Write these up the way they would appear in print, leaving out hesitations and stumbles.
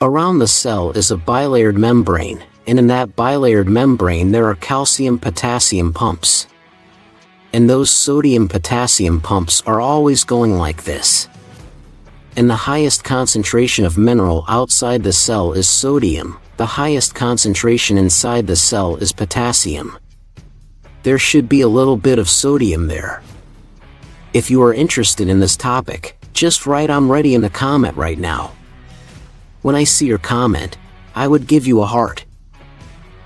Around the cell is a bilayered membrane, and in that bilayered membrane there are calcium-potassium pumps. And those sodium-potassium pumps are always going like this. And the highest concentration of mineral outside the cell is sodium, the highest concentration inside the cell is potassium. There should be a little bit of sodium there. If you are interested in this topic, just write "I'm ready" in the comment right now. When I see your comment, I would give you a heart.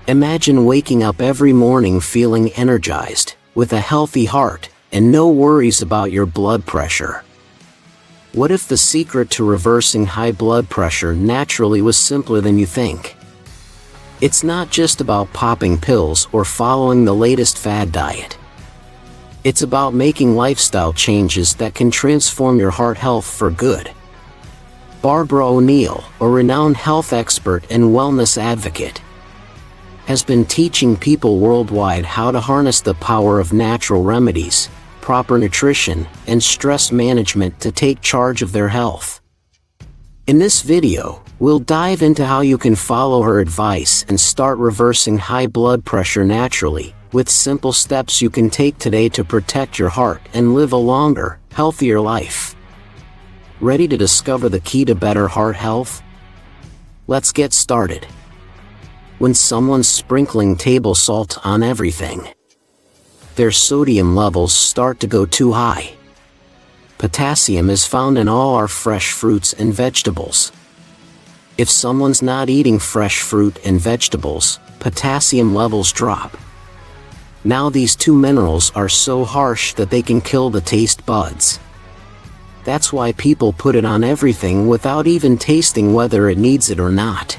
Imagine waking up every morning feeling energized, with a healthy heart, and no worries about your blood pressure. What if the secret to reversing high blood pressure naturally was simpler than you think? It's not just about popping pills or following the latest fad diet. It's about making lifestyle changes that can transform your heart health for good. Barbara O'Neill, a renowned health expert and wellness advocate, has been teaching people worldwide how to harness the power of natural remedies, proper nutrition, and stress management to take charge of their health. In this video, we'll dive into how you can follow her advice and start reversing high blood pressure naturally, with simple steps you can take today to protect your heart and live a longer, healthier life. Ready to discover the key to better heart health? Let's get started. When someone's sprinkling table salt on everything, their sodium levels start to go too high. Potassium is found in all our fresh fruits and vegetables. If someone's not eating fresh fruit and vegetables, potassium levels drop. Now these two minerals are so harsh that they can kill the taste buds. That's why people put it on everything without even tasting whether it needs it or not.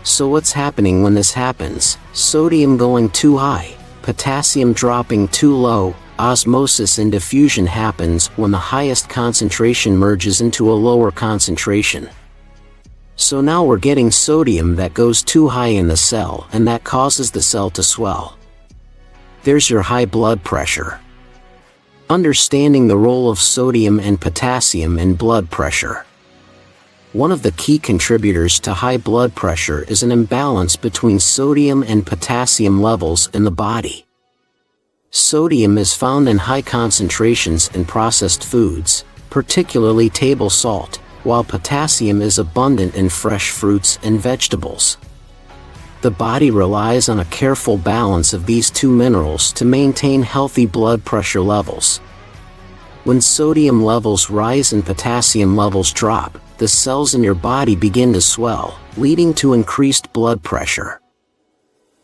So what's happening when this happens? Sodium going too high, potassium dropping too low. Osmosis and diffusion happens when the highest concentration merges into a lower concentration. So now we're getting sodium that goes too high in the cell, and that causes the cell to swell. There's your high blood pressure. Understanding the role of sodium and potassium in blood pressure. One of the key contributors to high blood pressure is an imbalance between sodium and potassium levels in the body. Sodium is found in high concentrations in processed foods, particularly table salt, while potassium is abundant in fresh fruits and vegetables. The body relies on a careful balance of these two minerals to maintain healthy blood pressure levels. When sodium levels rise and potassium levels drop, the cells in your body begin to swell, leading to increased blood pressure.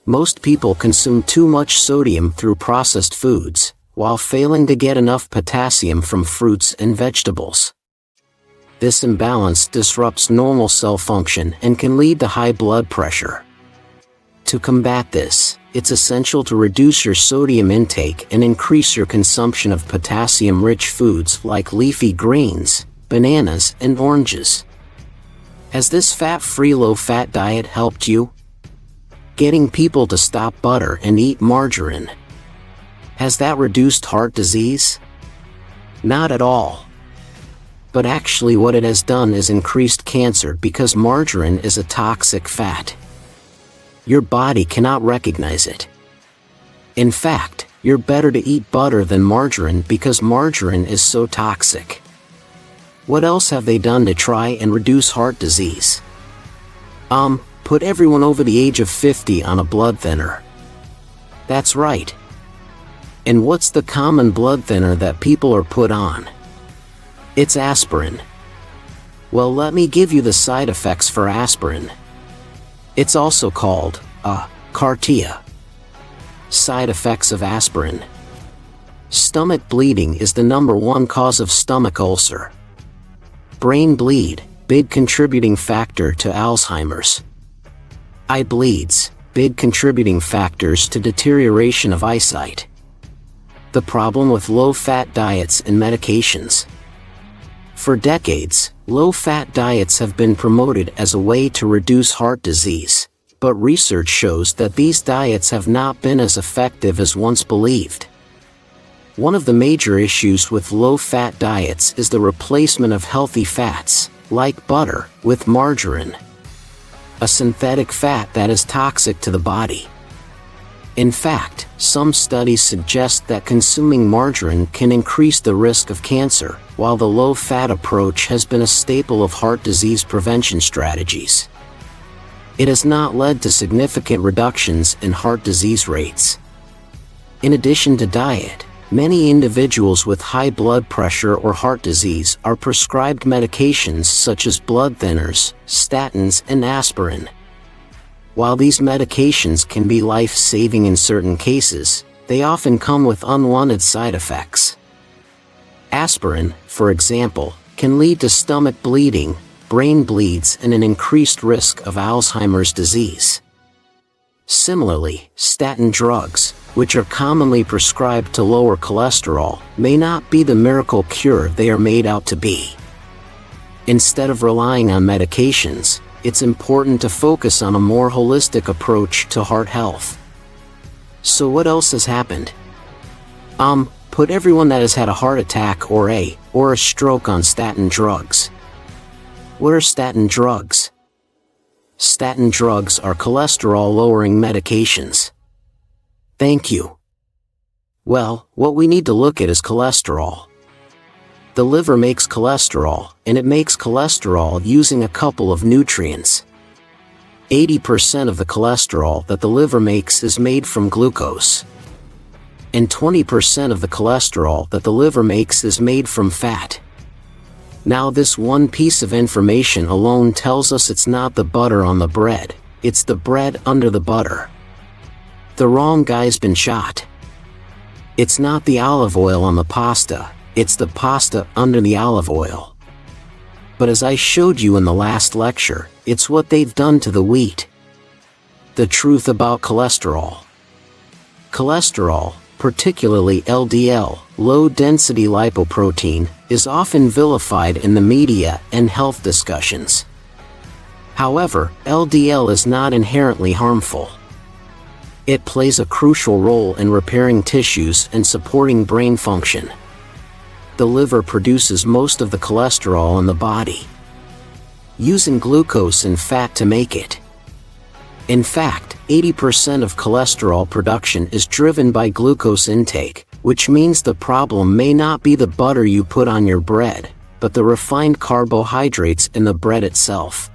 Most people consume too much sodium through processed foods, while failing to get enough potassium from fruits and vegetables. This imbalance disrupts normal cell function and can lead to high blood pressure. To combat this, it's essential to reduce your sodium intake and increase your consumption of potassium-rich foods like leafy greens, bananas, and oranges. Has this fat-free low-fat diet helped you? Getting people to stop butter and eat margarine. Has that reduced heart disease? Not at all. But actually what it has done is increased cancer because margarine is a toxic fat. Your body cannot recognize it. In fact, you're better to eat butter than margarine because margarine is so toxic. What else have they done to try and reduce heart disease? Put everyone over the age of 50 on a blood thinner. That's right. And what's the common blood thinner that people are put on? It's aspirin. Well, let me give you the side effects for aspirin. It's also called Cartia. Side effects of aspirin. Stomach bleeding is the #1 cause of stomach ulcer. Brain bleed, big contributing factor to Alzheimer's. Eye bleeds, big contributing factors to deterioration of eyesight. The problem with low-fat diets and medications. For decades, low-fat diets have been promoted as a way to reduce heart disease, but research shows that these diets have not been as effective as once believed. One of the major issues with low-fat diets is the replacement of healthy fats, like butter, with margarine, a synthetic fat that is toxic to the body. In fact, some studies suggest that consuming margarine can increase the risk of cancer, while the low-fat approach has been a staple of heart disease prevention strategies. It has not led to significant reductions in heart disease rates. In addition to diet, many individuals with high blood pressure or heart disease are prescribed medications such as blood thinners, statins, and aspirin. While these medications can be life-saving in certain cases, they often come with unwanted side effects. Aspirin, for example, can lead to stomach bleeding, brain bleeds, and an increased risk of Alzheimer's disease. Similarly, statin drugs, which are commonly prescribed to lower cholesterol, may not be the miracle cure they are made out to be. Instead of relying on medications, it's important to focus on a more holistic approach to heart health. So what else has happened? Put everyone that has had a heart attack or a stroke on statin drugs. What are statin drugs? Statin drugs are cholesterol-lowering medications. Thank you. Well, what we need to look at is cholesterol. The liver makes cholesterol, and it makes cholesterol using a couple of nutrients. 80% of the cholesterol that the liver makes is made from glucose. And 20% of the cholesterol that the liver makes is made from fat. Now this one piece of information alone tells us it's not the butter on the bread, it's the bread under the butter. The wrong guy's been shot. It's not the olive oil on the pasta, it's the pasta under the olive oil. But as I showed you in the last lecture, it's what they've done to the wheat. The truth about cholesterol. Cholesterol, particularly LDL, low-density lipoprotein, is often vilified in the media and health discussions. However, LDL is not inherently harmful. It plays a crucial role in repairing tissues and supporting brain function. The liver produces most of the cholesterol in the body, using glucose and fat to make it. In fact, 80% of cholesterol production is driven by glucose intake, which means the problem may not be the butter you put on your bread, but the refined carbohydrates in the bread itself.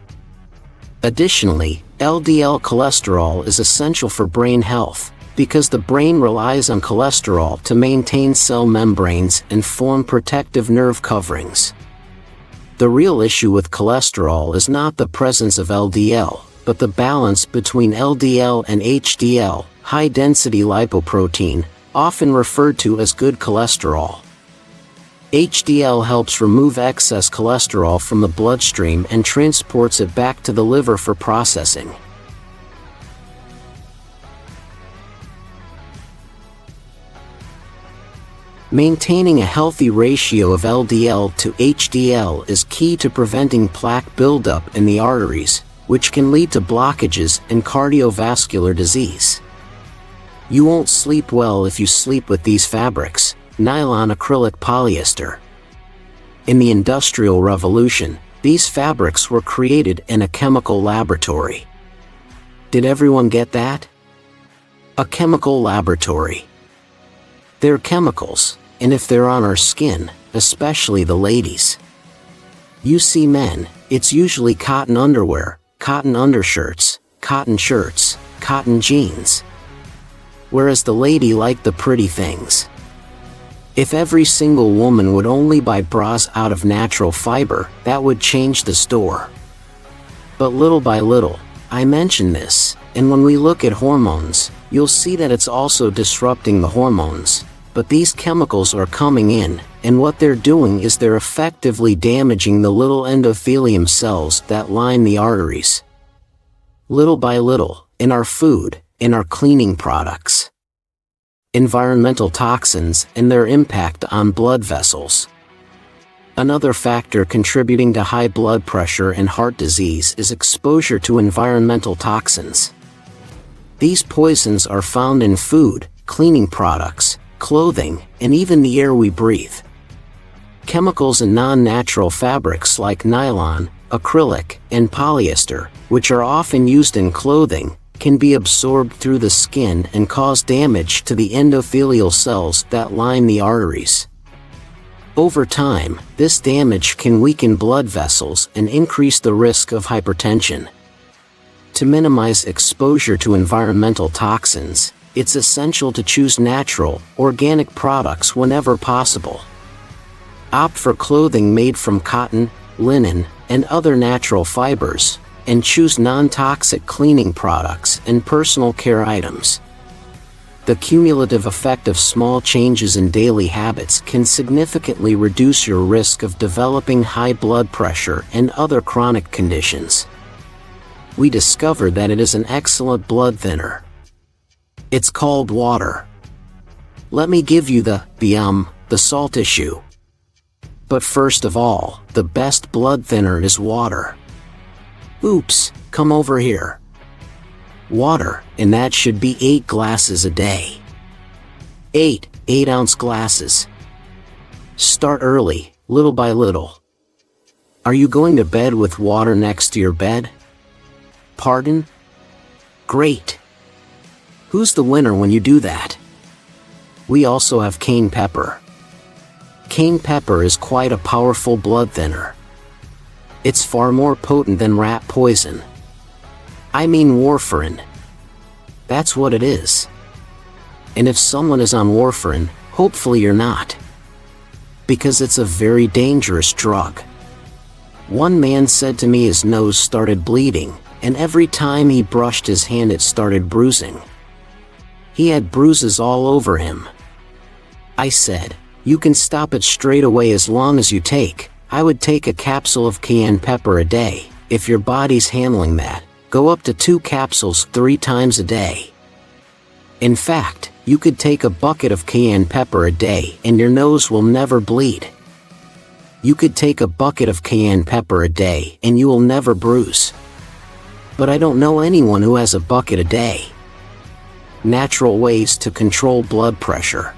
Additionally, LDL cholesterol is essential for brain health, because the brain relies on cholesterol to maintain cell membranes and form protective nerve coverings. The real issue with cholesterol is not the presence of LDL, but the balance between LDL and HDL, high-density lipoprotein, often referred to as good cholesterol. HDL helps remove excess cholesterol from the bloodstream and transports it back to the liver for processing. Maintaining a healthy ratio of LDL to HDL is key to preventing plaque buildup in the arteries, which can lead to blockages and cardiovascular disease. You won't sleep well if you sleep with these fabrics: nylon, acrylic, polyester. In the Industrial Revolution, these fabrics were created in a chemical laboratory. Did everyone get that? A chemical laboratory. They're chemicals, and if they're on our skin, especially the ladies. You see men, it's usually cotton underwear, cotton undershirts, cotton shirts, cotton jeans. Whereas the lady liked the pretty things. If every single woman would only buy bras out of natural fiber, that would change the store. But little by little, I mention this, and when we look at hormones, you'll see that it's also disrupting the hormones. But these chemicals are coming in, and what they're doing is they're effectively damaging the little endothelium cells that line the arteries. Little by little, in our food, in our cleaning products. Environmental toxins and their impact on blood vessels. Another factor contributing to high blood pressure and heart disease is exposure to environmental toxins. These poisons are found in food, cleaning products, clothing, and even the air we breathe. Chemicals in non-natural fabrics like nylon, acrylic, and polyester, which are often used in clothing, can be absorbed through the skin and cause damage to the endothelial cells that line the arteries. Over time, this damage can weaken blood vessels and increase the risk of hypertension. To minimize exposure to environmental toxins, it's essential to choose natural, organic products whenever possible. Opt for clothing made from cotton, linen, and other natural fibers, and choose non-toxic cleaning products and personal care items. The cumulative effect of small changes in daily habits can significantly reduce your risk of developing high blood pressure and other chronic conditions. We discovered that it is an excellent blood thinner. It's called water. Let me give you the salt issue. But first of all, the best blood thinner is water. Oops, come over here. Water, and that should be 8 glasses a day. 8-ounce glasses. Start early, little by little. Are you going to bed with water next to your bed? Pardon? Great. Who's the winner when you do that? We also have cayenne pepper. Cayenne pepper is quite a powerful blood thinner. It's far more potent than rat poison. I mean warfarin. That's what it is. And if someone is on warfarin, hopefully you're not. Because it's a very dangerous drug. One man said to me his nose started bleeding, and every time he brushed his hand it started bruising. He had bruises all over him. I said, you can stop it straight away as long as you I would take a capsule of cayenne pepper a day. If your body's handling that, go up to 2 capsules 3 times a day. In fact, you could take a bucket of cayenne pepper a day and your nose will never bleed. You could take a bucket of cayenne pepper a day and you will never bruise. But I don't know anyone who has a bucket a day. Natural ways to control blood pressure.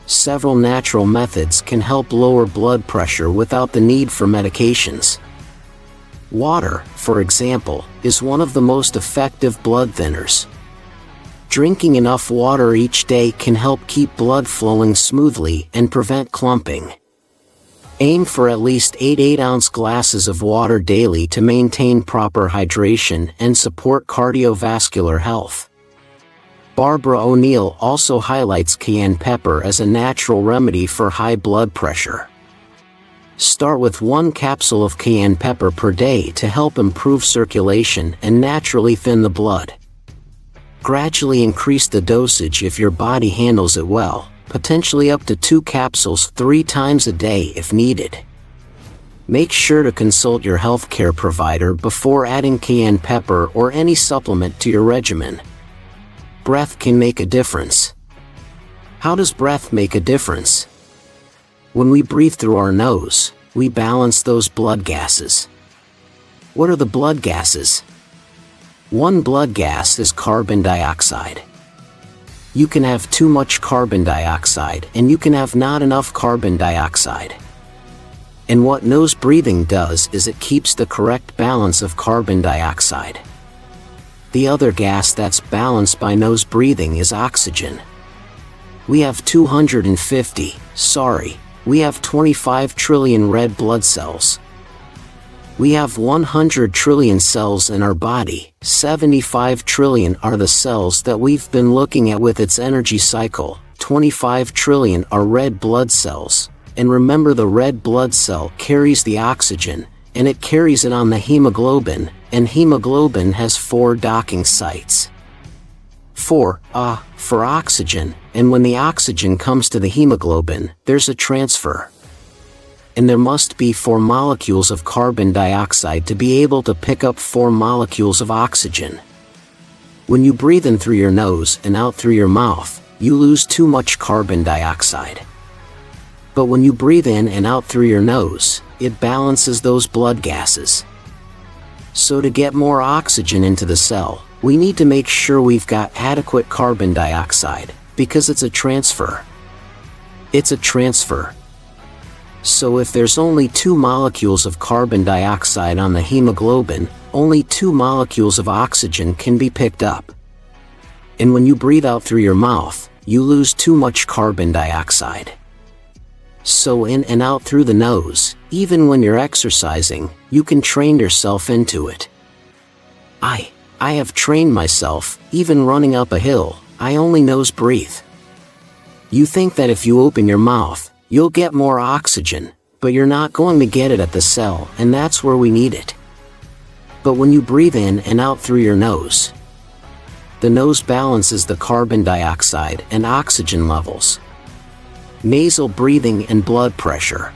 Several natural methods can help lower blood pressure without the need for medications. Water, for example, is one of the most effective blood thinners. Drinking enough water each day can help keep blood flowing smoothly and prevent clumping. Aim for at least 8-ounce glasses of water daily to maintain proper hydration and support cardiovascular health. Barbara O'Neill also highlights cayenne pepper as a natural remedy for high blood pressure. Start with 1 capsule of cayenne pepper per day to help improve circulation and naturally thin the blood. Gradually increase the dosage if your body handles it well, potentially up to 2 capsules 3 times a day if needed. Make sure to consult your healthcare provider before adding cayenne pepper or any supplement to your regimen. Breath can make a difference. How does breath make a difference? When we breathe through our nose, we balance those blood gases. What are the blood gases? One blood gas is carbon dioxide. You can have too much carbon dioxide and you can have not enough carbon dioxide. And what nose breathing does is it keeps the correct balance of carbon dioxide. The other gas that's balanced by nose breathing is oxygen. We have 25 trillion red blood cells. We have 100 trillion cells in our body. 75 trillion are the cells that we've been looking at with its energy cycle. 25 trillion are red blood cells. And remember, the red blood cell carries the oxygen, and it carries it on the hemoglobin, and hemoglobin has 4 docking sites. 4, for oxygen, and when the oxygen comes to the hemoglobin, there's a transfer. And there must be 4 molecules of carbon dioxide to be able to pick up 4 molecules of oxygen. When you breathe in through your nose and out through your mouth, you lose too much carbon dioxide. But when you breathe in and out through your nose, it balances those blood gases. So to get more oxygen into the cell, we need to make sure we've got adequate carbon dioxide, because it's a transfer. It's a transfer. So if there's only 2 molecules of carbon dioxide on the hemoglobin, only 2 molecules of oxygen can be picked up. And when you breathe out through your mouth, you lose too much carbon dioxide. So in and out through the nose, even when you're exercising, you can train yourself into it. I have trained myself, even running up a hill, I only nose breathe. You think that if you open your mouth, you'll get more oxygen, but you're not going to get it at the cell, and that's where we need it. But when you breathe in and out through your nose, the nose balances the carbon dioxide and oxygen levels. Nasal breathing and blood pressure.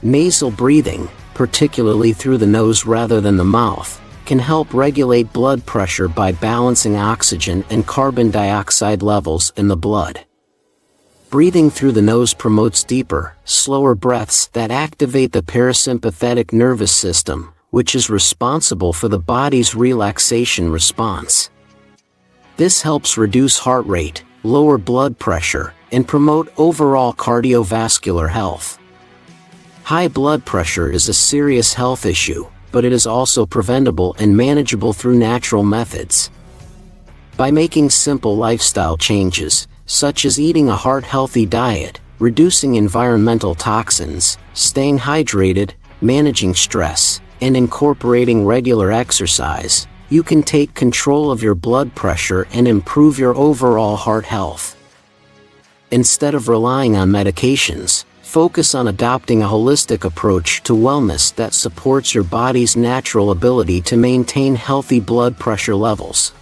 Nasal breathing, particularly through the nose rather than the mouth, can help regulate blood pressure by balancing oxygen and carbon dioxide levels in the blood. Breathing through the nose promotes deeper, slower breaths that activate the parasympathetic nervous system, which is responsible for the body's relaxation response. This helps reduce heart rate, lower blood pressure, and promote overall cardiovascular health. High blood pressure is a serious health issue, but it is also preventable and manageable through natural methods. By making simple lifestyle changes, such as eating a heart-healthy diet, reducing environmental toxins, staying hydrated, managing stress, and incorporating regular exercise, you can take control of your blood pressure and improve your overall heart health. Instead of relying on medications, focus on adopting a holistic approach to wellness that supports your body's natural ability to maintain healthy blood pressure levels.